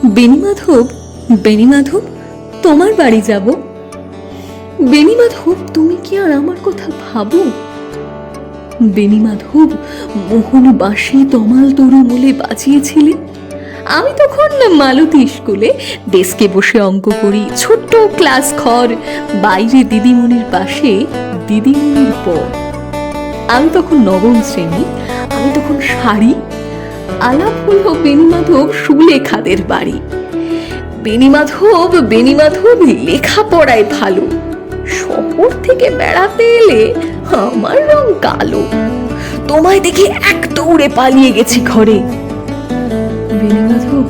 বেণীমাধব, বেণীমাধব, তোমার বাড়ি যাব। বেণীমাধব, তুমি কি আর আমার কথা ভাবো? বেণীমাধব, মোহন বাঁশি তমাল তরু মূলে বাজিয়েছিলে। আমি তখন মালতী স্কুলে ডেস্কে বসে অঙ্ক করি, ছোট্ট ক্লাস ঘর, বাইরে দিদিমণির পাশে দিদিমণির পর। আমি তখন নবম শ্রেণী, আমি তখন শাড়ি। আলাপ হলো বেণীমাধব সুলেখাদের বাড়ি। বেণীমাধব, বেণীমাধব লেখাপড়ায় ভালো, শহর থেকে বেড়াতে এলে আমার রং কালো, তোমায় দেখে এক দৌড়ে পালিয়ে গেছি ঘরে। বেণীমাধব,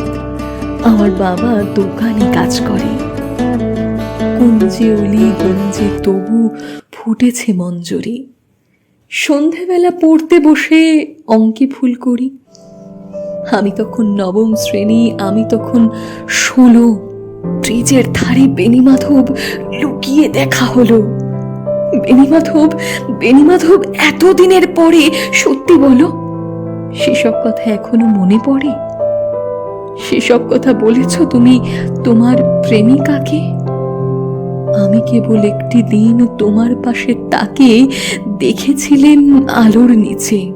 আমার বাবা দোকানে কাজ করে। কুঞ্জে অলি গঞ্জে তবু ফুটেছে মঞ্জরি। সন্ধেবেলা পড়তে বসে অঙ্কে ফুল করি। আমি তখন নবম শ্রেণী, আমি তখন 16। ব্রিজের ধারে বেণীমাধব লুকিয়ে দেখা হলো। বেণীমাধব, বেণীমাধব, এতদিনের পরে সত্যি বলো, সেসব কথা এখনো মনে পড়ে? সেসব কথা বলেছ তুমি তোমার প্রেমিকাকে? আমি কেবল একটি দিন তোমার পাশে তাকে দেখেছিলেন আলোর নিচে,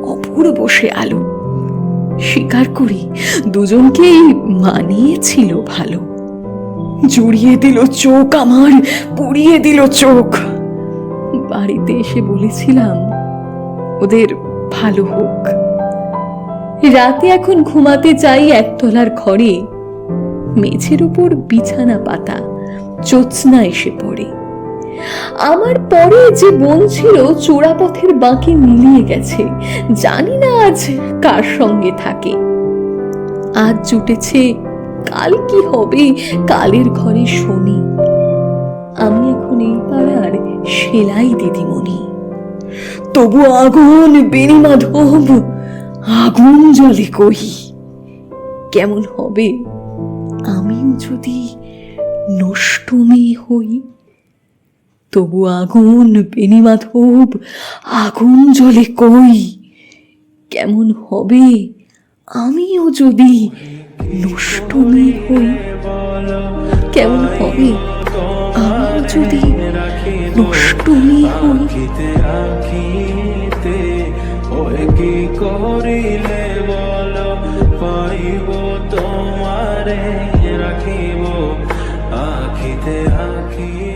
অপূর্ব সে আলো। স্বীকার করি, দুজনকেই মানিয়েছিল ভালো। জুড়িয়ে দিল চোখ আমার, পুড়িয়ে দিল চোখ। বাড়িতে এসে বলেছিলাম ওদের ভালো হোক। রাতে এখন ঘুমাতে চাই একতলার ঘরে, মেঝের উপর বিছানা পাতা, জ্যোৎস্না এসে পড়ে। আমার পরে যে বোন ছিল চোরাপথের বাঁকে মিলিয়ে গেছে, জানি না আজ কার সঙ্গে থাকে। আজ জুটেছে, কাল কি হবে কালের ঘরে শনি। আমি এখন এই পাড়ার সেলাই দিদিমণি। তবু আগুন বেণীমাধব, আগুন জ্বলে কই। কেমন হবে আমিও যদি নষ্ট মেয়ে হই? তবু আগুন বেণীমাধব, আগুন জ্বলে কই। কেমন হবে আমিও যদি নষ্ট মেয়ে হই? কেমন হবে আমিও যদি নষ্ট মেয়ে হই? কি করিলে বলো, পাইব তোমারে রাখিব আখিতে আখি।